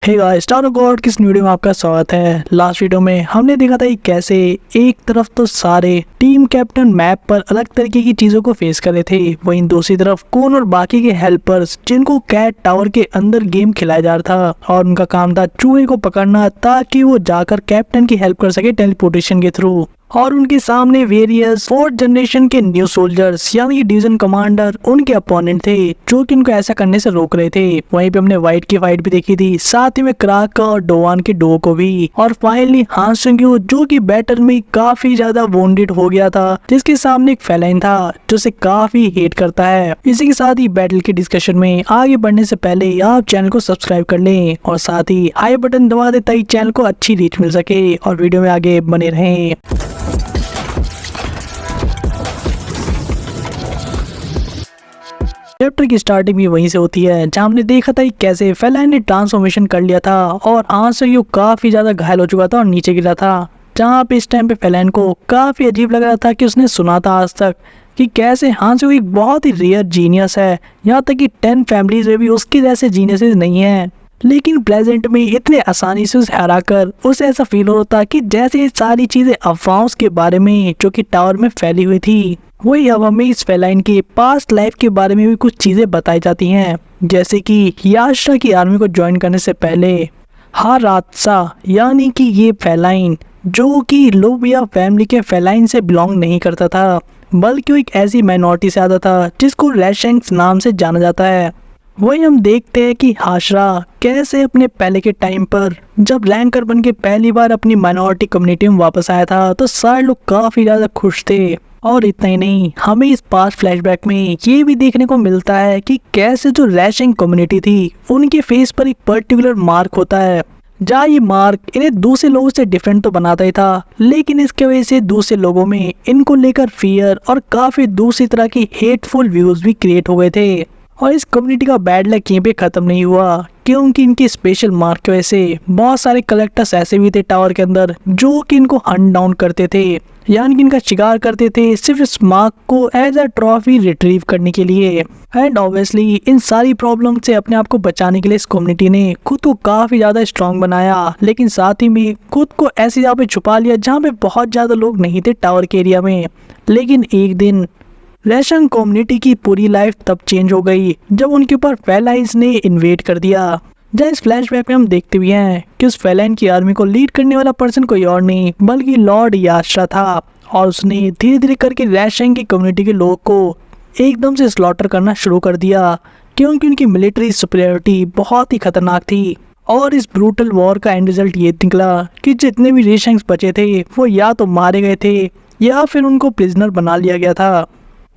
Hey guys, star God किस video में आपका स्वागत है। लास्ट वीडियो में हमने देखा था कि कैसे एक तरफ तो सारे टीम कैप्टन मैप पर अलग तरीके की चीजों को फेस कर रहे थे, वहीं दूसरी तरफ कून और बाकी के हेल्पर्स जिनको कैट टावर के अंदर गेम खिलाया जा रहा था और उनका काम था चूहे को पकड़ना ताकि वो जाकर कैप्टन की हेल्प कर सके टेलीपोर्टेशन के थ्रू। और उनके सामने वेरियस फोर्थ जनरेशन के न्यू सोल्जर्स यानी कि डिवीजन कमांडर उनके अपोनेंट थे जो कि उनको ऐसा करने से रोक रहे थे। वहीं पे हमने वाइट की फाइट भी देखी थी, साथ ही में क्राक और डोवान के डो को भी, और फाइनली हां सुंग्यू जो कि बैटल में काफी ज्यादा वोंडेड हो गया था, जिसके सामने एक फेलाइन था जो उसे काफी हेट करता है। इसी के साथ ही बैटल के डिस्कशन में आगे बढ़ने से पहले आप चैनल को सब्सक्राइब कर लें और साथ ही हाई बटन दबा दे ताकि चैनल को अच्छी रीच मिल सके और वीडियो में आगे बने रहें। चैप्टर की स्टार्टिंग भी वहीं से होती है जहाँ हमने देखा था कि कैसे फेलाइन ने ट्रांसफॉर्मेशन कर लिया था और आंसू काफी ज्यादा घायल हो चुका था और नीचे गिरा था। जहाँ पे इस टाइम पे फेलाइन को काफी अजीब लग रहा था कि उसने सुना था आज तक कि कैसे हांसू एक बहुत ही रेयर जीनियस है, यहाँ तक कि 10 फैमिलीज में भी उसके जैसे जीनियसेस नहीं है, लेकिन प्रेजेंट में इतने आसानी से उसे हराकर उसे ऐसा फील होता कि जैसे ये सारी चीजें अफवाहों के बारे में जो कि टावर में फैली हुई थी। वही अब हमें इस फेलाइन के पास्ट लाइफ के बारे में भी कुछ चीजें बताई जाती हैं, जैसे कि याशा की आर्मी को ज्वाइन करने से पहले हारात्सा यानी कि ये फेलाइन जो कि लोबिया फैमिली के फेलाइन से बिलोंग नहीं करता था, बल्कि वो एक ऐसी माइनॉरिटी से आता था जिसको रेशेंक्स नाम से जाना जाता है। वही हम देखते हैं कि हाशरा कैसे अपने पहले के टाइम पर जब रैंकर बन के पहली बार अपनी माइनॉरिटी कम्युनिटी में वापस आया था तो सारे लोग काफी ज्यादा खुश थे। और इतना ही नहीं, हमें इस पास्ट फ्लैशबैक में ये भी देखने को मिलता है कि कैसे जो रैशिंग कम्युनिटी थी उनके फेस पर एक पर्टिकुलर मार्क होता है, जहाँ ये मार्क इन्हें दूसरे लोगों से डिफरेंट तो बनाता ही था, लेकिन इसके वजह से दूसरे लोगों में इनको लेकर फियर और काफी दूसरी तरह की हेटफुल व्यूज भी क्रिएट हो गए थे। और इस कम्युनिटी का बैड लक यहीं पे खत्म नहीं हुआ, क्योंकि इनकी स्पेशल मार्क की वजह से बहुत सारे कलेक्टर्स ऐसे भी थे टावर के अंदर जो कि इनको हंट डाउन करते थे, यानी कि इनका शिकार करते थे सिर्फ इस मार्क को एज अ ट्रॉफी रिट्रीव करने के लिए। एंड ऑब्वियसली इन सारी प्रॉब्लम से अपने आप को बचाने के लिए इस कम्युनिटी ने खुद को काफी ज्यादा स्ट्रॉन्ग बनाया, लेकिन साथ ही में खुद को ऐसी जगह पे छुपा लिया जहाँ पे बहुत ज्यादा लोग नहीं थे टावर के एरिया में। लेकिन एक दिन रैशन कम्युनिटी की पूरी लाइफ तब चेंज हो गई जब उनके ऊपर फेलाइन्स ने इन्वेड कर दिया। जहाँ इस फ्लैशबैक में हम देखते भी हैं कि उस फेलाइन की आर्मी को लीड करने वाला पर्सन कोई और नहीं बल्कि लॉर्ड याशा था, और उसने धीरे धीरे करके रैशन की कम्युनिटी के लोगों को एकदम से स्लॉटर करना शुरू कर दिया, क्योंकि उनकी मिलिट्री सुपीरियरिटी बहुत ही खतरनाक थी। और इस ब्रूटल वॉर का एंड रिजल्ट ये निकला कि जितने भी रेशंस बचे थे वो या तो मारे गए थे या फिर उनको प्रिजनर बना लिया गया था।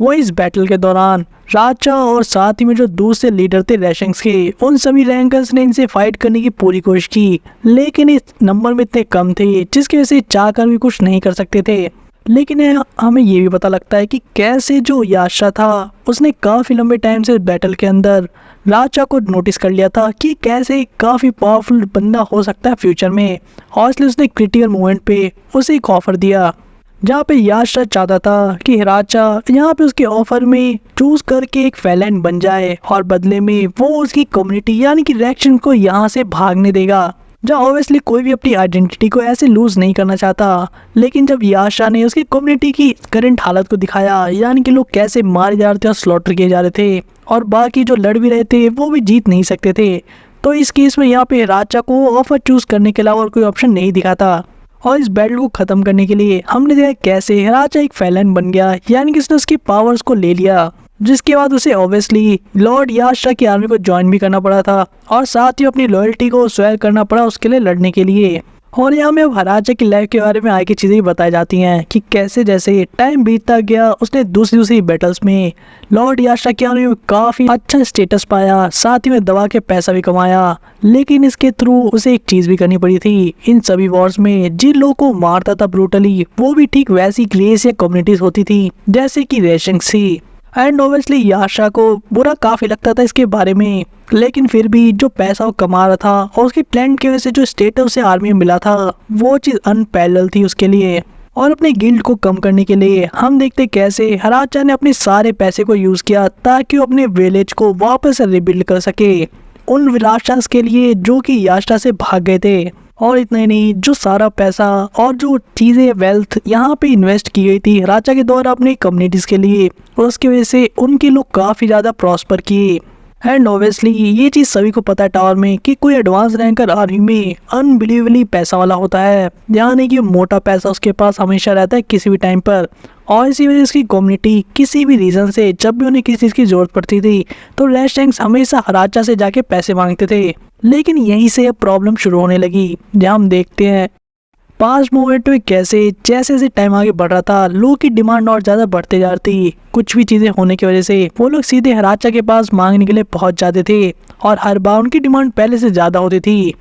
वो इस बैटल के दौरान राजा और साथ ही में जो दूसरे लीडर थे रैशंक्स के, उन सभी रैंकर्स ने इनसे फाइट करने की पूरी कोशिश की, लेकिन इस नंबर में इतने कम थे जिसकी वजह से चाहकर भी कुछ नहीं कर सकते थे। लेकिन हमें ये भी पता लगता है कि कैसे जो याशा था उसने काफ़ी लंबे टाइम से बैटल के अंदर राजा को नोटिस कर लिया था कि कैसे काफ़ी पावरफुल बंदा हो सकता है फ्यूचर में, और इसलिए उसने क्रिटिकल मोमेंट पे उसे एक ऑफर दिया जहाँ पे याशा चाहता था कि राजा यहाँ पे उसके ऑफर में चूज करके एक फेलाइन बन जाए और बदले में वो उसकी कम्युनिटी यानी कि रैक्शन को यहाँ से भागने देगा। जहाँ ऑब्वियसली कोई भी अपनी आइडेंटिटी को ऐसे लूज नहीं करना चाहता, लेकिन जब याशा ने उसकी कम्युनिटी की करंट हालत को दिखाया, यानी कि लोग कैसे मारे जा रहे थे और स्लॉटर किए जा रहे थे और बाकी जो लड़ भी रहे थे वो भी जीत नहीं सकते थे, तो इस केस में यहाँ पे राजा को ऑफर चूज करने के अलावा और कोई ऑप्शन नहीं दिखा था। और इस बैटल को खत्म करने के लिए हमने देखा कैसे राजा एक फेलाइन बन गया, यानी कि उसने उसकी पावर्स को ले लिया, जिसके बाद उसे ऑब्वियसली लॉर्ड याशा की आर्मी को ज्वाइन भी करना पड़ा था और साथ ही अपनी लॉयल्टी को स्वेयर करना पड़ा उसके लिए लड़ने के लिए। और यहाँ में अब राजा की लाइफ के बारे में आगे चीज़ें भी बताई जाती हैं कि कैसे जैसे टाइम बीतता गया उसने दूसरी बैटल्स में लॉर्ड याशा की आर्मी में काफ़ी अच्छा स्टेटस पाया, साथ ही में दवा के पैसा भी कमाया, लेकिन इसके थ्रू उसे एक चीज़ भी करनी पड़ी थी। इन सभी वॉर्स में जिन लोगों को मारता था ब्रूटली, वो भी ठीक वैसी ग्रेस या कम्युनिटीज होती थी जैसे कि रेशंक्स थी। एंड ऑब्वियसली याशा को बुरा काफ़ी लगता था इसके बारे में, लेकिन फिर भी जो पैसा वो कमा रहा था और उसके टैलेंट की वजह से जो स्टेटस उसे आर्मी में मिला था वो चीज़ अनपैरेलल थी उसके लिए। और अपने गिल्ड को कम करने के लिए हम देखते कैसे राजा ने अपने सारे पैसे को यूज़ किया ताकि वो अपने विलेज को वापस रिबिल्ड कर सके, उन विलासशाह के लिए जो कि याश्टा से भाग गए थे। और इतना ही नहीं, जो सारा पैसा और जो चीज़ें वेल्थ यहाँ पे इन्वेस्ट की गई थी राजा के द्वारा अपनी कम्युनिटीज़ के लिए, और उसकी वजह से उनके लोग काफ़ी ज़्यादा प्रॉस्पर किए। एंड ऑब्वियसली ये चीज़ सभी को पता है टावर में कि कोई एडवांस रैंकर आर्मी में अनबिलीवेबली पैसा वाला होता है, यानी कि मोटा पैसा उसके पास हमेशा रहता है किसी भी टाइम पर। और इसी वजह से कम्युनिटी किसी भी रीज़न से जब भी उन्हें किसी चीज़ की ज़रूरत पड़ती थी तो रेस्टेंग्स हमेशा हराचा से जाके पैसे मांगते थे। लेकिन यहीं से अब प्रॉब्लम शुरू होने लगी, जहाँ हम देखते हैं पास्ट मोमेंट में कैसे जैसे जैसे टाइम आगे बढ़ रहा था लोगों की डिमांड और ज़्यादा बढ़ते जा रही थी। कुछ भी चीज़ें होने की वजह से वो लोग सीधे हराचा के पास मांगने के लिए पहुंच जाते थे और हर बार उनकी डिमांड पहले से ज़्यादा होती थी।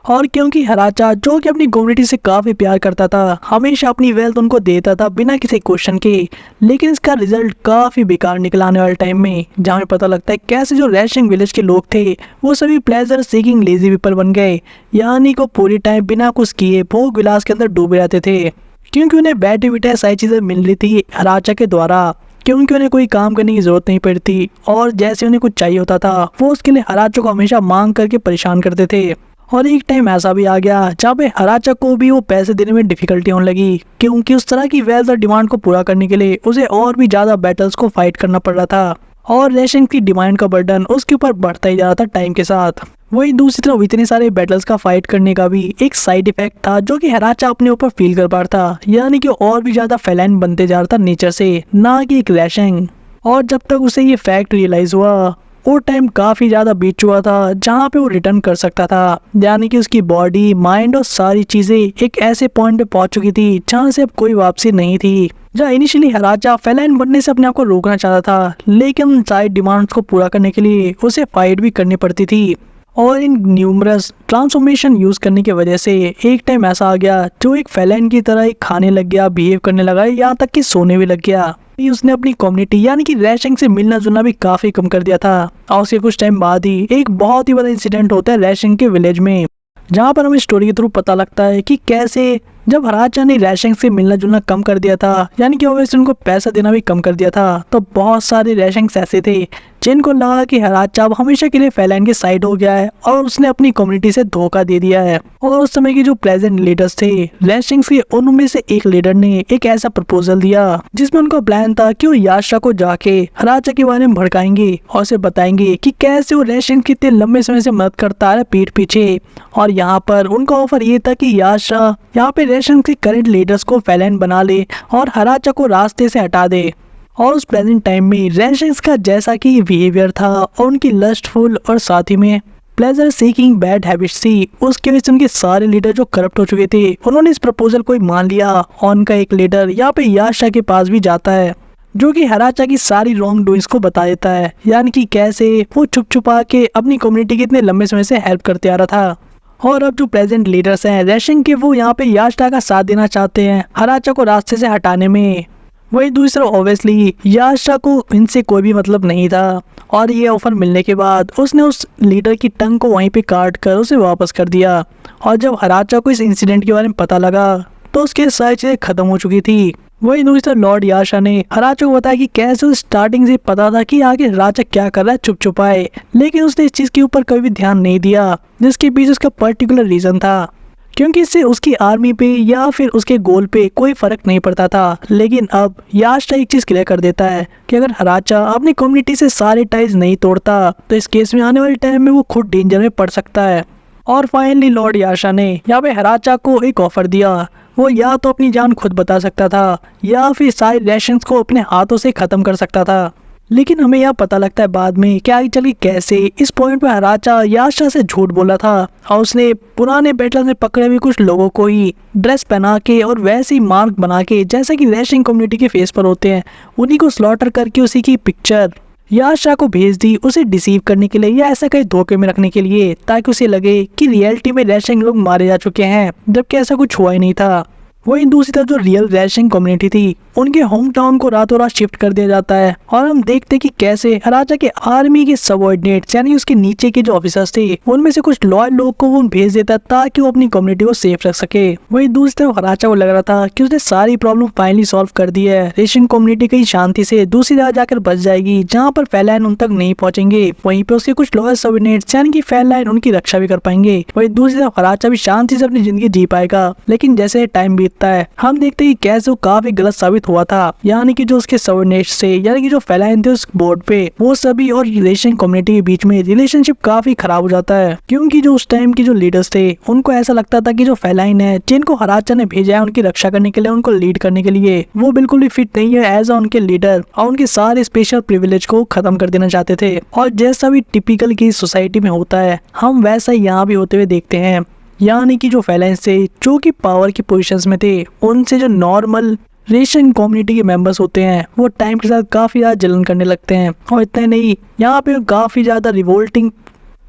और क्योंकि हराचा जो कि अपनी कम्युनिटी से काफ़ी प्यार करता था, हमेशा अपनी वेल्थ उनको देता था बिना किसी क्वेश्चन के, लेकिन इसका रिजल्ट काफ़ी बेकार निकला आने वाले टाइम में, जहाँ हमें पता लगता है कैसे जो रेशिंग विलेज के लोग थे वो सभी प्लेजर सीकिंग लेजी पीपल बन गए, यानी को पूरी टाइम बिना कुछ किए भोग विलास के अंदर डूबे रहते थे। क्योंकि उन्हें बैठे बिठाए सारी चीज़ें मिल रही थी हराचा के द्वारा, क्योंकि उन्हें कोई काम करने की ज़रूरत नहीं पड़ती, और जैसे उन्हें कुछ चाहिए होता था वो उसके लिए हराचा को हमेशा मांग करके परेशान करते थे। और एक टाइम ऐसा भी आ गया जहाँ पे हराचा को भी वो पैसे देने में डिफिकल्टी होने लगी, क्योंकि उस तरह की वेल्थ और डिमांड को पूरा करने के लिए उसे और भी ज़्यादा बैटल्स को फाइट करना पड़ रहा था, और रेशन की डिमांड का बर्डन उसके ऊपर बढ़ता ही जा रहा था टाइम के साथ। वही दूसरी तरफ इतने सारे बैटल्स का फाइट करने का भी एक साइड इफेक्ट था जो कि हराचा अपने ऊपर फील कर पा रहा था, यानी कि और भी ज़्यादा फैलाइन बनते जा रहा था नेचर से, ना कि एक रैशिंग। और जब तक उसे ये फैक्ट रियलाइज हुआ वो टाइम काफ़ी ज़्यादा बीत चुका था जहाँ पे वो रिटर्न कर सकता था, यानी कि उसकी बॉडी, माइंड और सारी चीज़ें एक ऐसे पॉइंट पे पहुँच चुकी थी जहाँ से अब कोई वापसी नहीं थी। जहाँ इनिशियली हराचा फेलाइन बनने से अपने आप को रोकना चाहता था, लेकिन सारी डिमांड्स को पूरा करने के लिए उसे फाइट भी करनी पड़ती थी। और इन न्यूमरस ट्रांसफॉर्मेशन यूज़ करने की वजह से एक टाइम ऐसा आ गया जो एक फेलाइन की तरह एक खाने लग गया, बिहेव करने लगा, यहाँ तक कि सोने भी लग गया। उसने अपनी कम्युनिटी यानी कि रैशिंग से मिलना जुलना भी काफ़ी कम कर दिया था। और उसके कुछ टाइम बाद ही एक बहुत ही बड़ा इंसिडेंट होता है रैशिंग के विलेज में, जहाँ पर हमें स्टोरी के थ्रू पता लगता है कि कैसे जब हराचा ने रैशिंग से मिलना जुलना कम कर दिया था, यानी कि ओवैसे उनको पैसा देना भी कम कर दिया था, तो बहुत सारे रैशिंग्स ऐसे थे जिनको लगा कि हराचा अब हमेशा के लिए फेलाइन के साइड हो गया है और उसने अपनी कम्युनिटी से धोखा दे दिया है। और उस समय के जो प्रेजेंट लीडर्स थे रैशिंग्स के, उनमें से एक लीडर ने एक ऐसा प्रपोजल दिया जिसमें उनका प्लान था कि वो याश्रा को जाके हराचा के बारे में भड़काएंगे और उसे बताएंगे कि कैसे वो रैशिंग कितने लंबे समय से मदद करता है पीठ पीछे। और यहाँ पर उनका ऑफर ये था कि याश्रा यहाँ पे रैशिंग के करंट लीडर्स को फेलाइन बना ले और हराचा को रास्ते से हटा दे। और उस प्रेजेंट टाइम में रैशिंग्स का जैसा कि बिहेवियर था और उनकी लस्टफुल और साथ ही में प्लेजर सीकिंग बैड हैबिट्स थी, उसके वजह से उनके सारे लीडर जो करप्ट हो चुके थे उन्होंने इस प्रपोजल को मान लिया। और उनका एक लीडर यहाँ पे याश्रा के पास भी जाता है जो कि हराचा की सारी रॉन्ग डूइंग्स को बता देता है, यानी कि कैसे वो छुप छुपा के अपनी कम्युनिटी के इतने लंबे समय से हेल्प करते आ रहा था। और अब जो प्रेजेंट लीडर्स हैं रैशिंग के, वो यहाँ पे याश्रा का साथ देना चाहते हैं हराचा को रास्ते से हटाने में। वही दूसरा ऑब्वियसली याश्रा को इनसे कोई भी मतलब नहीं था, और ये ऑफर मिलने के बाद उसने उस लीडर की टंग को वहीं पे काट कर उसे वापस कर दिया। और जब हराचा को इस इंसिडेंट के बारे में पता लगा तो उसके सारी चीज़ें खत्म हो चुकी थी। वही दूसरा लॉर्ड याश्रा ने हराचा को बताया कि कैसे स्टार्टिंग से पता था कि आगे हराचा क्या कर रहा है चुप छुपाए, लेकिन उसने इस चीज़ के ऊपर कभी भी ध्यान नहीं दिया, जिसके पीछे उसका पर्टिकुलर रीज़न था, क्योंकि इससे उसकी आर्मी पे या फिर उसके गोल पे कोई फर्क नहीं पड़ता था। लेकिन अब याश्रा एक चीज़ क्लियर कर देता है कि अगर हराचा अपनी कम्युनिटी से सारे टाइज नहीं तोड़ता तो इस केस में आने वाले टाइम में वो खुद डेंजर में पड़ सकता है। और फाइनली लॉर्ड याश्रा ने यहाँ पे हराचा को एक ऑफर दिया, वो या तो अपनी जान खुद बता सकता था या फिर सारे रैशंस को अपने हाथों से ख़त्म कर सकता था। लेकिन हमें यह पता लगता है बाद में कि आगे चल के कैसे इस पॉइंट पे हराचा याश्रा से झूठ बोला था और उसने पुराने बैटल में पकड़े हुए कुछ लोगों को ही ड्रेस पहना के और वैसे ही मार्क बना के जैसा कि रैशिंग कम्युनिटी के फेस पर होते हैं, उन्हीं को स्लॉटर करके उसी की पिक्चर याश्रा को भेज दी, उसे डिसीव करने के लिए या ऐसा कहीं धोखे में रखने के लिए, ताकि उसे लगे कि रियलिटी में रैशिंग लोग मारे जा चुके हैं, जबकि ऐसा कुछ हुआ ही नहीं था। वहीं दूसरी तरफ जो रियल रेशिंग कम्युनिटी थी उनके होम टाउन को रातों रात शिफ्ट कर दिया जाता है और हम देखते कि कैसे हराचा के आर्मी के सबऑर्डिनेट्स यानी उसके नीचे के जो ऑफिसर्स थे उनमें से कुछ लॉयल लोग को वो भेज देता है ताकि वो अपनी कम्युनिटी को सेफ रख सके। वहीं दूसरी तरफ हराचा को लग रहा था कि उसने सारी प्रॉब्लम फाइनली सॉल्व कर दी है, रेशिंग कम्युनिटी कहीं शांति से दूसरी जगह जाकर बच जाएगी जहाँ पर फैलाइन उन तक नहीं पहुंचेंगे। वहीं पे उसके कुछ लॉयल सबऑर्डिनेट्स यानी कि फैलाइन उनकी रक्षा भी कर पाएंगे। वहीं दूसरी तरफ हराचा भी शांति से अपनी जिंदगी जी पाएगा। लेकिन जैसे टाइम बीतता है हम देखते हैं कि कैसे वो काफी गलत साबित हुआ था, यानी कि जो उसके सबऑर्डिनेट्स थे यानी कि जो फैलाइन थे उस बोर्ड पे वो सभी और रेशिंग कम्युनिटी के बीच में रिलेशनशिप काफी खराब हो जाता है, क्योंकि जो उस टाइम के जो लीडर्स थे उनको ऐसा लगता था कि जो फैलाइन है जिनको हराचा ने भेजा है उनकी रक्षा करने के लिए, उनको लीड करने के लिए, वो बिल्कुल भी फिट नहीं है एज उनके लीडर और उनके सारे स्पेशल प्रिविलेज को खत्म कर देना चाहते थे। और जैसा भी टिपिकल की सोसाइटी में होता है हम वैसा यहाँ भी होते हुए देखते हैं, यानी कि जो फैलाइन्स थे जो कि पावर की पोजीशंस में थे उनसे जो नॉर्मल रेशिंग कम्युनिटी के मेंबर्स होते हैं वो टाइम के साथ काफ़ी ज़्यादा जलन करने लगते हैं। और इतना नहीं, यहाँ पे काफ़ी ज़्यादा रिवोल्टिंग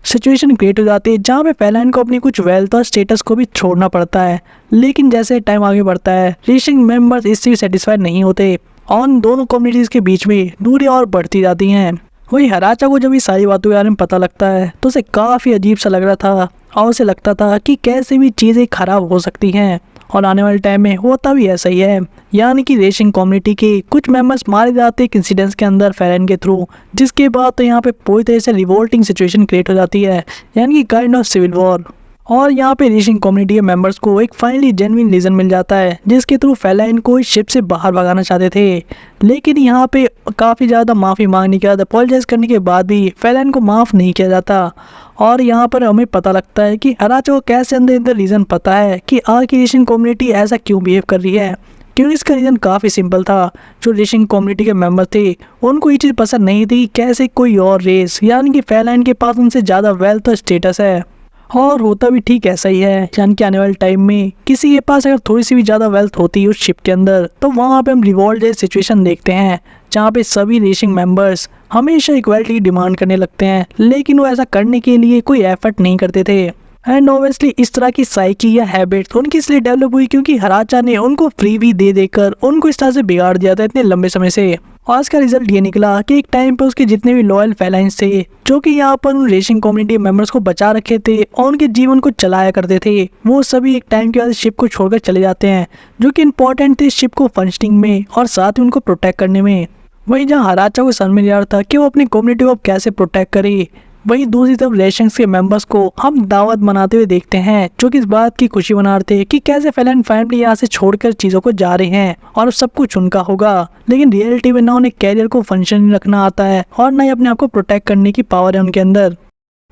सिचुएशन क्रिएट हो जाती है जहाँ पे फैलाइन को अपनी कुछ वेल्थ और स्टेटस को भी छोड़ना पड़ता है। लेकिन जैसे टाइम आगे बढ़ता है रेशिंग मेंबर्स इससे भी सेटिस्फाइड नहीं होते और दोनों कम्युनिटीज़ के बीच में दूरी और बढ़ती जाती हैं। वही हराचा को जब ये सारी बातों के बारे में पता लगता है तो उसे काफ़ी अजीब सा लग रहा था और उसे लगता था कि कैसे भी चीज़ें खराब हो सकती हैं और आने वाले टाइम में होता भी ऐसा ही है, यानी कि रेशिंग कम्युनिटी के कुछ मेंबर्स मारे जाते हैं इंसिडेंट्स के अंदर फैलाइन के थ्रू, जिसके बाद तो यहाँ पे पूरी तरह से रिवोल्टिंग सिचुएशन क्रिएट हो जाती है, यानी कि काइंड ऑफ सिविल वॉर। और यहाँ पे रेशिंग कम्युनिटी के मेंबर्स को एक फाइनली जेन्युइन रीजन मिल जाता है जिसके थ्रू फैलाइन को इस शिप से बाहर भगाना चाहते थे। लेकिन यहाँ पे काफ़ी ज़्यादा माफ़ी मांगने के बाद, अपोलोजाइज करने के बाद भी फैलाइन को माफ़ नहीं किया जाता। और यहाँ पर हमें पता लगता है कि हराचा को कैसे अंदर अंदर रीज़न पता है कि आखिर रेशिंग कम्युनिटी ऐसा क्यों बिहेव कर रही है, क्योंकि इसका रीज़न काफ़ी सिंपल था। जो रेशिंग कम्युनिटी के मेंबर थे उनको ये चीज़ पसंद नहीं थी कैसे कोई और रेस यानी कि फैलाइन के पास उनसे ज़्यादा वेल्थ और स्टेटस है। और होता भी ठीक ऐसा ही है, यानी कि आने वाले टाइम में किसी के पास अगर थोड़ी सी भी ज़्यादा वेल्थ होती है उस शिप के अंदर तो वहाँ पे हम रिवॉल्ट जैसी सिचुएशन देखते हैं जहाँ पे सभी रेसिंग मेंबर्स हमेशा इक्वालिटी की डिमांड करने लगते हैं, लेकिन वो ऐसा करने के लिए कोई एफर्ट नहीं करते थे। एंड ऑब्वियसली इस तरह की साइकी या हैबिट उनकी इसलिए डेवलप हुई क्योंकि हराचा ने उनको फ्री भी दे देकर उनको इस तरह से बिगाड़ दिया था इतने लंबे समय से। और इसका रिजल्ट ये निकला कि एक टाइम पे उसके जितने भी लॉयल फैलाइन्स थे जो कि यहाँ पर उन रेसिंग कम्युनिटी मेंबर्स को बचा रखे थे और उनके जीवन को चलाया करते थे, वो सभी एक टाइम के बाद शिप को छोड़कर चले जाते हैं जो कि इम्पोर्टेंट थे शिप को फंक्शनिंग में और साथ ही उनको प्रोटेक्ट करने में। वहीं जहाँ हराचा को समझ में नहीं आ रहा था कि वो अपनी कम्युनिटी को कैसे प्रोटेक्ट करे, वहीं दूसरी तरफ रेशिंग्स के मेंबर्स को हम दावत मनाते हुए देखते हैं जो कि इस बात की खुशी मना रहे थे कि कैसे फैलाइन फैमिली यहाँ से छोड़कर चीज़ों को जा रहे हैं और सब कुछ उनका होगा। लेकिन रियलिटी में ना उन्हें कैरियर को फंक्शन रखना आता है और ना ही अपने आप को प्रोटेक्ट करने की पावर है उनके अंदर।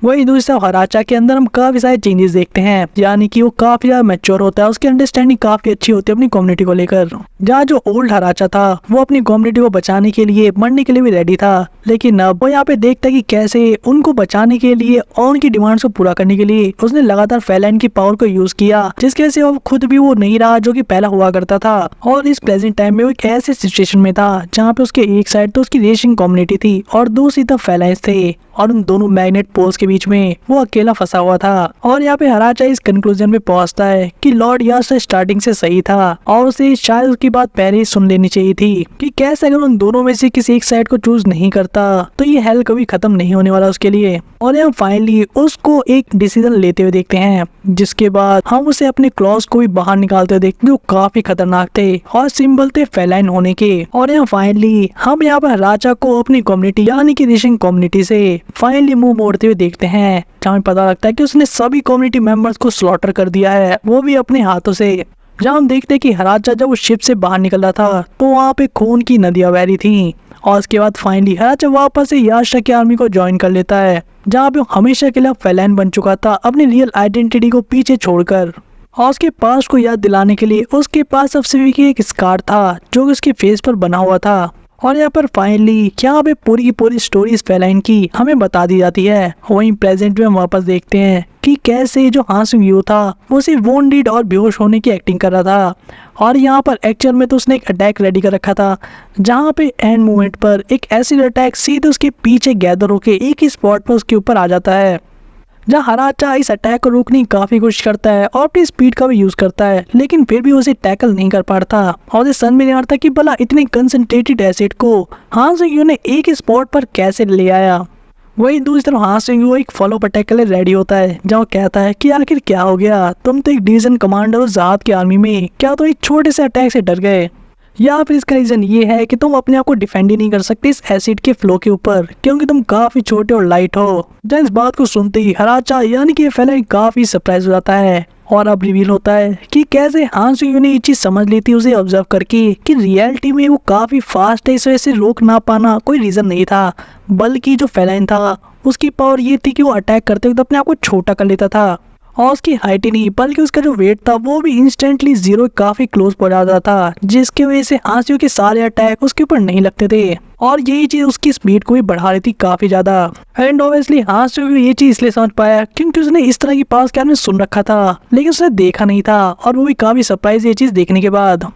वही दूसरी तरफ हराचा के अंदर हम काफ़ी सारे चेंजेस देखते हैं, यानी कि वो काफ़ी ज़्यादा मैच्योर होता है, उसकी अंडरस्टैंडिंग काफ़ी अच्छी होती है अपनी कम्युनिटी को लेकर। जहाँ जो ओल्ड हराचा था वो अपनी कम्युनिटी को बचाने के लिए मरने के लिए भी रेडी था, लेकिन अब वो यहाँ पे देखता है कि कैसे उनको बचाने के लिए और उनकी डिमांड्स को पूरा करने के लिए उसने लगातार फैलाइन की पावर को यूज किया, जिसकी वजह से वो खुद भी वो नहीं रहा जो कि पहला हुआ करता था। और इस प्रेजेंट टाइम में वो एक ऐसे सिचुएशन में था जहाँ पे उसके एक साइड तो उसकी रेशिंग कम्युनिटी थी और दूसरी तरफ फैलाइन्स थे और उन दोनों मैग्नेट पोल्स के बीच में वो अकेला फंसा हुआ था। और यहाँ पे हराचा इस कंक्लूजन में पहुंचता है कि लॉर्ड यास स्टार्टिंग से सही था और उसे शायद उसकी बात पहले ही सुन लेनी चाहिए थी कि कैसे अगर उन दोनों में से किसी एक साइड को चूज नहीं करता तो ये हेल कभी खत्म नहीं होने वाला उसके लिए। और हम फाइनली उसको एक डिसीजन लेते हुए देखते हैं, जिसके बाद हम उसे अपने क्लॉज को भी बाहर निकालते हुए देखते हैं जो काफी खतरनाक थे और सिंबल थे फैलाइन होने के। और यहाँ फाइनली हम यहाँ पर हराचा को अपनी कम्युनिटी यानी कि रेशिंग कम्युनिटी से फाइनली मुंह मोड़ते हुए देखते हैं, जहाँ पता लगता है कि उसने सभी कम्युनिटी मेंबर्स को स्लॉटर कर दिया है, वो भी अपने हाथों से। जहाँ हम देखते हैं कि हराचा जब उस शिप से बाहर निकल रहा था तो वहाँ पे खून की नदियाँ बह रही थी। और उसके बाद फाइनली हराचा वापस से याशा की आर्मी को ज्वाइन कर लेता है, जहाँ पे हमेशा के लिए फैलाइन बन चुका था अपनी रियल आइडेंटिटी को पीछे छोड़कर। और उसके पास को याद दिलाने के लिए उसके पास सबसे भी एक स्कार था जो उसके फेस पर बना हुआ था। और यहाँ पर फाइनली यहाँ पे पूरी की पूरी स्टोरी इस फैलाइन की हमें बता दी जाती है। वहीं प्रेजेंट में हम वापस देखते हैं कि कैसे जो हां सुंग यू था वो सिर्फ वोंडेड और बेहोश होने की एक्टिंग कर रहा था, और यहाँ पर एक्चुअल में तो उसने एक अटैक रेडी कर रखा था, जहाँ पे एंड मोमेंट पर एक एसिड अटैक सीधे उसके पीछे गैदर होके एक ही स्पॉट पर उसके ऊपर आ जाता है, जहाँ हराचा इस अटैक को रोकने की काफी कोशिश करता है और अपनी स्पीड का भी यूज करता है, लेकिन फिर भी उसे टैकल नहीं कर पाता और उसे समझ में नहीं आता कि भला इतने कंसंट्रेटेड एसिड को हां सेंग-यू ने एक स्पॉट पर कैसे ले आया। वही दूसरी तरफ हां सेंग-यू एक फॉलो अप अटैक के लिए रेडी होता है, जहाँ वो कहता है कि आखिर क्या हो गया, तुम तो एक डिवीजन कमांडर हो ज़ात की आर्मी में, क्या तो एक छोटे से अटैक से डर गए, या फिर इसका रीजन ये है कि तुम अपने आप को डिफेंड ही नहीं कर सकते इस एसिड के फ्लो के ऊपर, क्योंकि तुम काफी छोटे और लाइट हो। जब इस बात को सुनते ही हराचा यानी कि फेलाइन काफी सरप्राइज हो जाता है और अब रिवील होता है कि कैसे हां सेंग-यू ने ये चीज समझ ली थी उसे ऑब्जर्व करके कि रियलिटी में वो काफी फास्ट है, इस वजह से रोक ना पाना कोई रीजन नहीं था, बल्कि जो फेलाइन था उसकी पावर ये थी कि वो अटैक करते वक्त अपने आप को छोटा कर लेता था और उसकी हाइट ही नहीं बल्कि उसका जो वेट था वो भी इंस्टेंटली जीरो काफी क्लोज पड़ जाता था, जिसकी वजह से हां सेंग-यू के सारे अटैक उसके ऊपर नहीं लगते थे और यही चीज उसकी स्पीड को भी बढ़ा रही थी काफी ज्यादा। एंड ऑब्वियसली हां सेंग-यू ये चीज इसलिए समझ पाया क्योंकि उसने इस तरह की पास के बारे में सुन रखा था, लेकिन उसने देखा नहीं था और वो भी काफी सरप्राइज ये चीज देखने के बाद।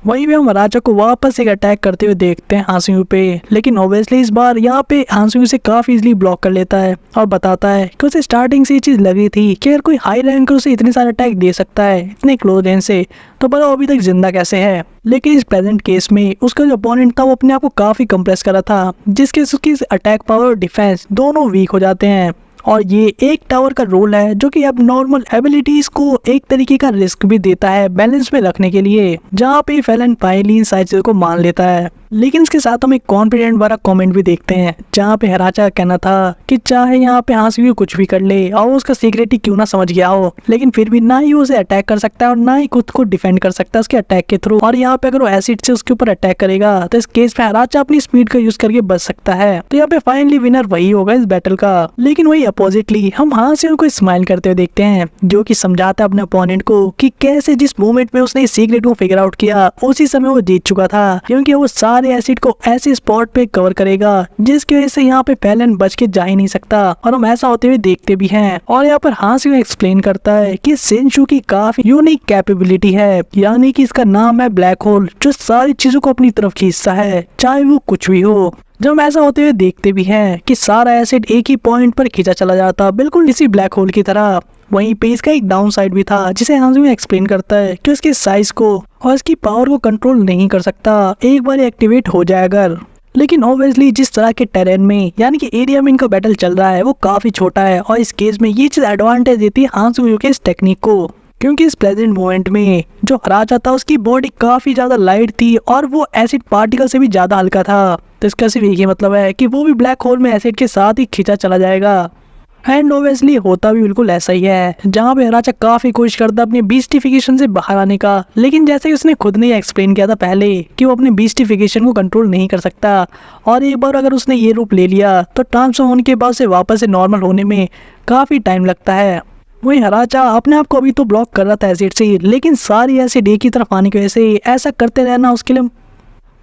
वहीं भी हम राजा को वापस एक अटैक करते हुए देखते हैं हां सेंग-यू पे, लेकिन ऑब्वियसली इस बार यहाँ पे हां सेंग-यू से काफी इजीली ब्लॉक कर लेता है और बताता है कि उसे स्टार्टिंग से ये चीज लगी थी कि अगर कोई हाई रैंकर उसे इतने सारे अटैक दे सकता है इतने क्लोज रेंज से, तो भला अभी तक जिंदा कैसे है। लेकिन इस प्रेजेंट केस में उसका जो अपोनेंट था वो अपने आप को काफी कंप्रेस कर रहा था, जिसके उसकी अटैक पावर और डिफेंस दोनों वीक हो जाते हैं और ये एक टावर का रोल है जो कि अब नॉर्मल एबिलिटीज को एक तरीके का रिस्क भी देता है बैलेंस में रखने के लिए, जहाँ पे फेलाइन फाइनली इन सारी चीजों को मान लेता है। लेकिन इसके साथ हम एक कॉन्फिडेंट वाला कमेंट भी देखते हैं जहाँ पे हराचा का कहना था कि चाहे यहाँ पे हां सेंग-यू कुछ भी कर ले और उसका सीक्रेट ही क्यों ना समझ गया हो, लेकिन फिर भी ना ही उसे अटैक कर सकता है और ना ही खुद को डिफेंड कर सकता है उसके अटैक के थ्रू, और यहाँ पे अगर वो एसिड से उसके ऊपर अटैक करेगा तो इस केस में हराचा अपनी स्पीड का यूज करके बच सकता है। तो यहाँ पे फाइनली विनर वही होगा इस बैटल का। लेकिन वही अपोजिटली हम हां सेंग-यू को स्माइल करते हुए देखते हैं जो कि समझाता है अपने अपोनेंट को कि कैसे जिस मोमेंट में उसने सीक्रेट को फिगर आउट किया उसी समय वो जीत चुका था, क्योंकि वो सारे एसिड को ऐसे स्पॉट पे कवर करेगा जिसकी वजह से यहाँ पे फेलाइन बच के जा ही नहीं सकता, और हम ऐसा होते हुए देखते भी हैं। और यहाँ पर हां सेंग-यू एक्सप्लेन करता है कि सेंशु की काफी यूनिक कैपेबिलिटी है, यानी कि इसका नाम है ब्लैक होल, जो सारी चीजों को अपनी तरफ खींचता है चाहे वो कुछ भी हो। जब हम ऐसा होते हुए देखते भी हैं कि सारा एसिड एक ही पॉइंट पर खींचा चला जाता बिल्कुल इसी ब्लैक होल की तरह। वहीं पे इसका एक डाउन साइड भी था जिसे हां सेंग-यू एक्सप्लेन करता है कि उसके साइज को और इसकी पावर को कंट्रोल नहीं कर सकता एक बार एक्टिवेट हो जाए अगर। लेकिन ऑब्वियसली जिस तरह के टेरेन में यानी कि एरिया में इनका बैटल चल रहा है वो काफी छोटा है, और इस केस में ये चीज एडवांटेज देती है हां सेंग-यू के इस टेक्निक को, क्योंकि इस प्रेजेंट मोमेंट में जो हराचा था उसकी बॉडी काफी ज्यादा लाइट थी और वो एसिड पार्टिकल से भी ज्यादा हल्का था। तो इसका सिर्फ यही मतलब है कि वो भी ब्लैक होल में एसिड के साथ ही खींचा चला जाएगा। एंड ऑब्वियसली होता भी बिल्कुल ऐसा ही है, जहाँ पे हराचा काफी कोशिश करता अपने बीस्टिफिकेशन से बाहर आने का, लेकिन जैसे ही उसने खुद ने एक्सप्लेन किया था पहले कि वो अपने बीस्टिफिकेशन को कंट्रोल नहीं कर सकता, और एक बार अगर उसने ये रूप ले लिया तो ट्रांसफॉर्म होने के बाद से वापस से नॉर्मल होने में काफी टाइम लगता है। वही हराचा अपने आप को अभी तो ब्लॉक कर रहा था एसिड से, लेकिन सारी एसिड एक ही तरफ आने की वजह से ऐसा करते रहना उसके लिए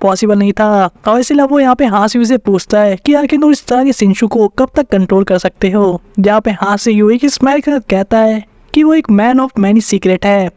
पॉसिबल नहीं था, और इसलिए वो यहाँ पे हां सेंग-यू से पूछता है कि आखिर तुम इस तरह के सेंशु को कब तक कंट्रोल कर सकते हो, जहाँ पे हां सेंग-यू एक स्माइल कर कहता है कि वो एक मैन ऑफ मैनी सीक्रेट है।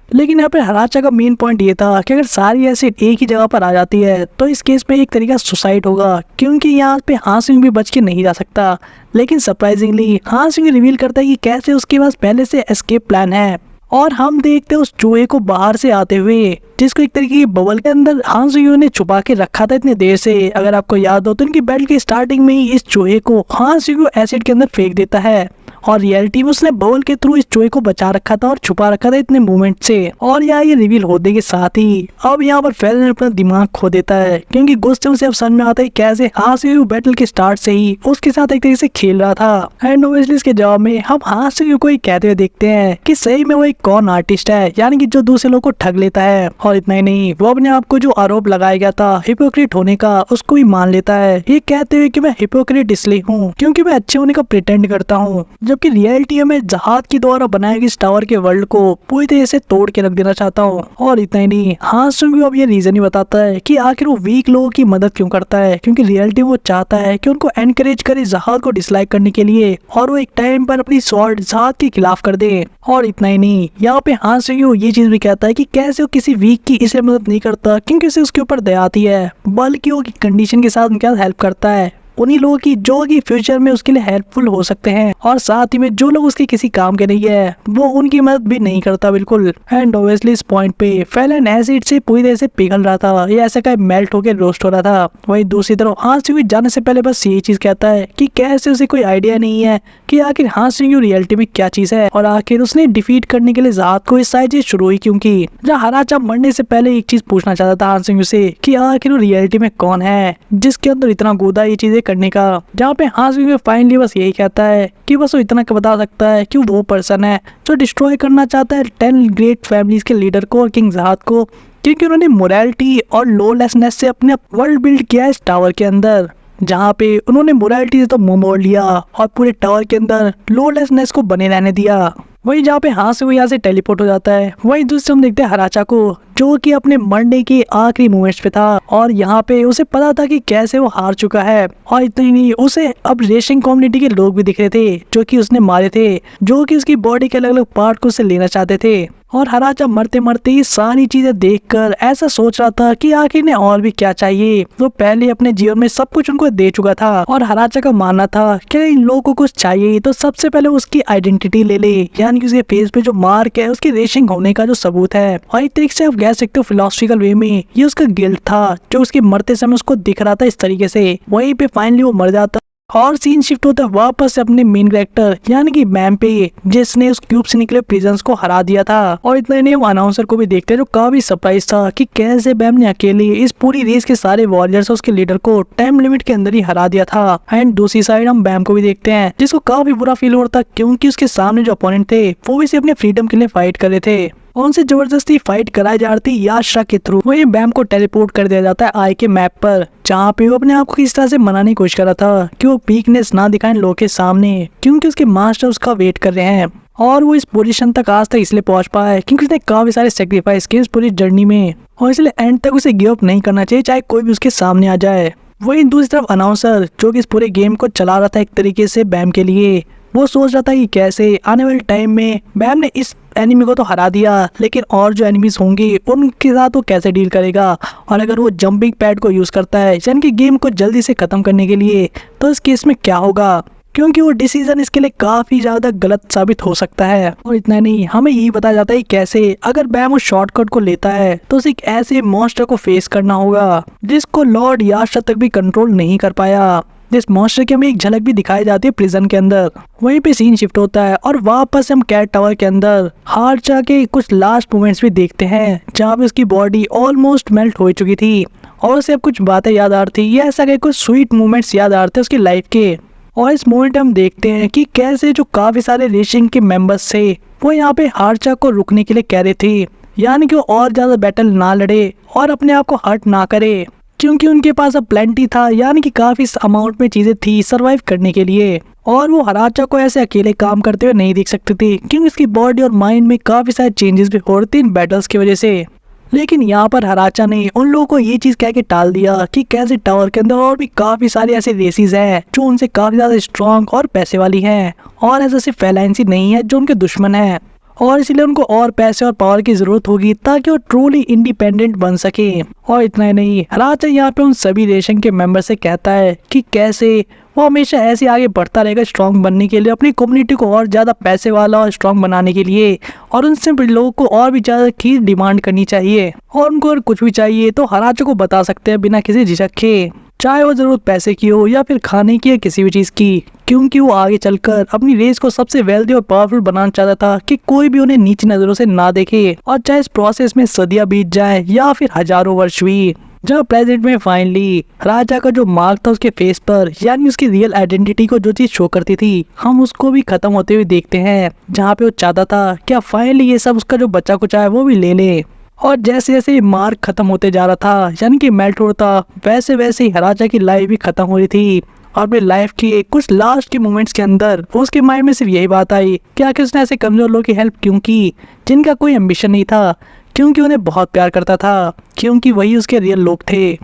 लेकिन यहाँ पे हराचा का मेन पॉइंट ये था कि अगर सारी एसिड एक ही जगह पर आ जाती है तो इस केस में एक तरीका सुसाइड होगा, क्योंकि यहाँ पे हां सेंग-यू भी बच के नहीं जा सकता। लेकिन सरप्राइजिंगली हां सेंग-यू रिवील करता है कि कैसे उसके पास पहले से एस्केप प्लान है, और हम देखते हैं उस चूहे को बाहर से आते हुए, जिसको एक तरीके की बबल के अंदर हां सेंग-यू ने छुपा के रखा था इतने देर से। अगर आपको याद हो तो इनकी बैटल की स्टार्टिंग में ही इस चूहे को हां सेंग-यू एसिड के अंदर फेंक देता है, और रियलिटी में उसने बबल के थ्रू इस चूहे को बचा रखा था और छुपा रखा था इतने मूवमेंट से। और यहाँ ये रिवील होने के साथ ही अब यहाँ पर फेलाइन अपना दिमाग खो देता है, क्योंकि गुस्से से अब समझ में आता है कैसे हां सेंग-यू बैटल के स्टार्ट से ही उसके साथ एक तरीके से खेल रहा था। एंड ऑब्वियसली इसके जवाब में हम हां सेंग-यू को ही कहते हुए देखते हैं कि सही में वो एक कॉन आर्टिस्ट है, यानी कि जो दूसरे लोग को ठग लेता है। और इतना ही नहीं, वो अपने आप को जो आरोप लगाया गया था हिपोक्रेट होने का उसको भी मान लेता है, ये कहते हुए कि मैं हिपोक्रेट इसलिए हूँ क्योंकि मैं अच्छे होने का प्रिटेंड करता हूँ, जबकि रियलिटी में जहाज के द्वारा बनाए गए इस टावर के वर्ल्ड को पूरी तरह से तोड़ के रख देना चाहता हूँ। और इतना ही नहीं, हां सेंग-यू अब ये रीजन ही बताता है कि आखिर वो वीक लोगों की मदद क्यों करता है, क्योंकि रियलिटी वो चाहता है कि उनको एनकरेज करे जहाज को डिसलाइक करने के लिए, और वो एक टाइम पर अपनी स्वॉर्ड जहाज के खिलाफ कर दे। और इतना ही नहीं, यहाँ पे हां सेंग-यू ये चीज भी कहता है कि कैसे वो किसी वीक की इसलिए मदद नहीं करता क्योंकि उसे उसके ऊपर दया आती है, बल्कि वो कंडीशन के साथ उनके साथ हेल्प करता है, उन्हीं लोगों की जो कि फ्यूचर में उसके लिए हेल्पफुल हो सकते हैं, और साथ ही में जो लोग उसके किसी काम के नहीं है वो उनकी मदद भी नहीं करता बिल्कुल। एंड ऑब्वियसली इस पॉइंट पे फैलन एसिड से पूरी तरह से पिघल रहा था, ये ऐसा का मेल्ट होकर रोस्ट हो रहा था। वही दूसरी तरफ हां सेंग्यू जाने से पहले बस यही चीज कहता है कि कैसे उसे कोई आइडिया नहीं है कि आखिर हां सेंग्यू रियलिटी में क्या चीज है, और आखिर उसने डिफीट करने के लिए ज़ात को इस सारी चीज शुरू हुई क्योंकि जहाँ हराचा मरने से पहले एक चीज पूछना चाहता था हां सेंग्यू से कि आखिर वो रियलिटी में कौन है जिसके अंदर इतना गोदा ये चीजें करने का। जहाँ पे हां सेंग्यू फाइनली बस यही कहता है कि बस वो इतना बता सकता है कि वो पर्सन है जो डिस्ट्रॉय करना चाहता है 10 ग्रेट फैमिलीज के लीडर को और किंग ज़ात को, क्योंकि उन्होंने मोरालिटी और लॉलेसनेस से अपने वर्ल्ड बिल्ड किया है इस टावर के अंदर, जहाँ पे उन्होंने मोरालिटी से तो मुंह मोड़ लिया और पूरे टावर के अंदर लॉलेसनेस को बने रहने दिया। वही जहाँ पे हां से वो यहाँ से टेलीपोर्ट हो जाता है, वही दूसरे हम देखते हैं हराचा को जो कि अपने मरने के आखिरी मोमेंट्स पे था, और यहाँ पे उसे पता था कि कैसे वो हार चुका है। और इतना ही नहीं, उसे अब रेसिंग कम्युनिटी के लोग भी दिख रहे थे जो कि उसने मारे थे, जो कि उसकी बॉडी के अलग अलग पार्ट को उससे लेना चाहते थे। और हराचा मरते मरते ये सारी चीजें देखकर ऐसा सोच रहा था कि आखिर ने और भी क्या चाहिए, वो पहले अपने जीवन में सब कुछ उनको दे चुका था। और हराचा का मानना था कि इन लोगों को कुछ चाहिए तो सबसे पहले उसकी आइडेंटिटी ले ले, यानी कि उसके फेस पे जो मार्क है उसकी रेसिंग होने का जो सबूत है। और एक तरीके से आप कह सकते हो फिलोसफिकल वे में ये उसका गिल्ट था जो उसके मरते समय उसको दिख रहा था इस तरीके से। वहीं पे फाइनली वो मर जाता और सीन शिफ्ट होता है वापस से अपने मेन कैरेक्टर यानी कि बैम पे, जिसने उस क्यूब से निकले प्रिजन्स को हरा दिया था। और इतना ही नहीं, वो अनाउंसर को भी देखते हैं जो काफी सरप्राइज था कि कैसे बैम ने अकेले इस पूरी रेस के सारे वॉरियर्स उसके लीडर को टाइम लिमिट के अंदर ही हरा दिया था। एंड दूसरी साइड हम बैम को भी देखते हैं जिसको काफी बुरा फील हो रहा था क्योंकि उसके सामने जो अपोनेंट थे वो भी अपने फ्रीडम के लिए फाइट कर रहे थे, उनसे जबरदस्ती फाइट कराई जा रही थी याशरा के थ्रू। वही बैम को टेलीपोर्ट कर दिया जाता है आई के मैप पर, जहाँ पे वो अपने आप को किस तरह से मनाने की कोशिश कर रहा था कि वो वीकनेस ना दिखाए लोगों के सामने, क्योंकि उसके मास्टर उसका वेट कर रहे हैं। और वो इस पोजीशन तक आज तक इसलिए पहुंच पाया है क्योंकि उसने काफी सारे सेक्रीफाइस किए इस पूरी जर्नी में, और इसलिए एंड तक उसे गिव अप नहीं करना चाहिए चाहे कोई भी उसके सामने आ जाए। वही दूसरी तरफ अनाउंसर जो कि इस पूरे गेम को चला रहा था एक तरीके से बैम के लिए, वो सोच रहा था कि कैसे आने वाले टाइम में बैम ने इस एनिमी को तो हरा दिया, लेकिन और जो एनिमीज होंगे उनके साथ वो कैसे डील करेगा। और अगर वो जंपिंग पैड को यूज करता है यानी कि गेम को जल्दी से खत्म करने के लिए, तो इस केस में क्या होगा, क्योंकि वो डिसीजन इसके लिए काफी ज्यादा गलत साबित हो सकता है। और इतना नहीं, हमें यही बताया जाता है कैसे अगर बैम उस शॉर्टकट को लेता है तो उसे एक ऐसे मॉन्स्टर को फेस करना होगा जिसको लॉर्ड याशरा तक भी कंट्रोल नहीं कर पाया। जिस मॉन्स्टर की हमें एक झलक भी दिखाई जाती है प्रिजन के अंदर। वहीं पे सीन शिफ्ट होता है और वापस हम कैट टावर के अंदर हार्चा के कुछ लास्ट मोमेंट्स भी देखते हैं जहाँ पे उसकी बॉडी ऑलमोस्ट मेल्ट हो चुकी थी और उसे अब कुछ बातें याद आ रही थी, ये ऐसा कि कुछ स्वीट मोमेंट्स याद आ रहे थे उसकी लाइफ के। और इस मोमेंट हम देखते हैं कि कैसे जो काफी सारे रेसिंग के मेंबर्स थे वो यहाँ पे हार्चा को रुकने के लिए कह रहे थे, यानी कि वो और ज्यादा बैटल ना लड़े और अपने आप को हर्ट ना करे, क्योंकि उनके पास अब प्लेंटी था, यानी कि काफी अमाउंट में चीजें थी सरवाइव करने के लिए। और वो हराचा को ऐसे अकेले काम करते हुए नहीं देख सकते थे क्योंकि उसकी बॉडी और माइंड में काफी सारे चेंजेस भी हो रहे थे इन बैटल्स की वजह से। लेकिन यहाँ पर हराचा ने उन लोगों को ये चीज कह के टाल दिया कि कैसे टावर के अंदर और भी काफी सारे ऐसे रेसिस हैं जो उनसे काफी ज्यादा स्ट्रॉन्ग और पैसे वाली हैं, और ऐसा सिर्फ फैलेंसी नहीं है जो उनके दुश्मन है, और इसलिए उनको और पैसे और पावर की जरूरत होगी ताकि वो ट्रूली इंडिपेंडेंट बन सके। और इतना ही नहीं, हराचा यहाँ पे उन सभी रेसिंग के मेंबर से कहता है कि कैसे वो हमेशा ऐसे आगे बढ़ता रहेगा स्ट्रॉन्ग बनने के लिए, अपनी कम्युनिटी को और ज़्यादा पैसे वाला और स्ट्रॉन्ग बनाने के लिए, और उनसे लोगों को और भी ज़्यादा की डिमांड करनी चाहिए, और उनको अगर कुछ भी चाहिए तो हराचा को बता सकते हैं बिना किसी झिझक के, चाहे वो जरूरत पैसे की हो या फिर खाने की या किसी भी चीज़ की, क्योंकि वो आगे चलकर अपनी रेस को सबसे वेल्दी और पावरफुल बनाना चाहता था कि कोई भी उन्हें नीची नज़रों से ना देखे, और चाहे इस प्रोसेस में सदियां बीत जाए या फिर हजारों वर्ष भी। जब प्रेजेंट में फाइनली राजा का जो मार्क था उसके फेस पर, यानी उसकी रियल आइडेंटिटी को जो चीज शो करती थी, हम उसको भी खत्म होते हुए देखते हैं, जहाँ पे वो चाहता था क्या फाइनली ये सब उसका जो बचा कुचा है वो भी ले ले। और जैसे जैसे मार्क खत्म होते जा रहा था, यानी कि मेल्ट हो रहा था, वैसे वैसे ही हराजा की लाइफ भी खत्म हो रही थी। और अपने लाइफ के कुछ लास्ट के मोमेंट्स के अंदर उसके माइंड में सिर्फ यही बात आई कि आखिर उसने ऐसे कमजोर लोगों की हेल्प क्यों की जिनका कोई एम्बिशन नहीं था, क्योंकि उन्हें बहुत प्यार करता था, क्योंकि वही उसके रियल लोग थे,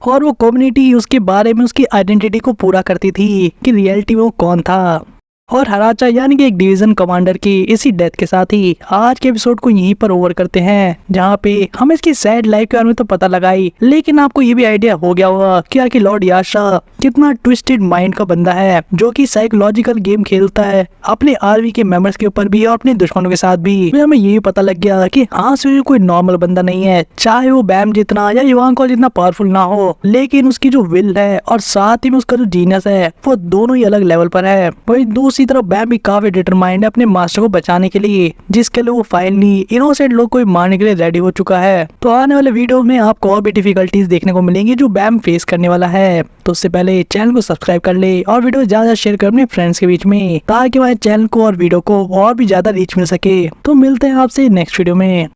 और वो कम्युनिटी उसके बारे में उसकी आइडेंटिटी को पूरा करती थी कि रियलिटी में वो कौन था। और हराचा यानी कि एक डिवीजन कमांडर की इसी डेथ के साथ ही आज के एपिसोड को यहीं पर ओवर करते हैं, जहाँ पे हम इसकी सैड लाइफ के बारे में तो पता लगाई, लेकिन आपको ये भी आइडिया हो गया होगा क्या कि लॉर्ड याशा कितना ट्विस्टेड माइंड का बंदा है, जो कि साइकोलॉजिकल गेम खेलता है अपने आर्मी के मेंबर्स के ऊपर भी और अपने दुश्मनों के साथ भी। फिर हमें ये भी पता लग गया कि हाँ से कोई नॉर्मल बंदा नहीं है, चाहे वो बैम जितना या इवांका जितना पावरफुल ना हो, लेकिन उसकी जो विल है और साथ ही में उसका जो जीनियस है वो दोनों ही अलग लेवल पर है। वही दूसरी तरफ बैम भी काफी डिटरमाइंड है अपने मास्टर को बचाने के लिए, जिसके लिए वो फाइनली इनोसेंट लोग को मारने के लिए रेडी हो चुका है। तो आने वाले वीडियो में आपको और भी डिफिकल्टीज देखने को मिलेंगी जो बैम फेस करने वाला है। तो उससे पहले चैनल को सब्सक्राइब कर ले और वीडियो ज्यादा शेयर कर अपने फ्रेंड्स के बीच में, ताकि हमारे चैनल को और वीडियो को और भी ज्यादा रीच मिल सके। तो मिलते हैं आपसे नेक्स्ट वीडियो में।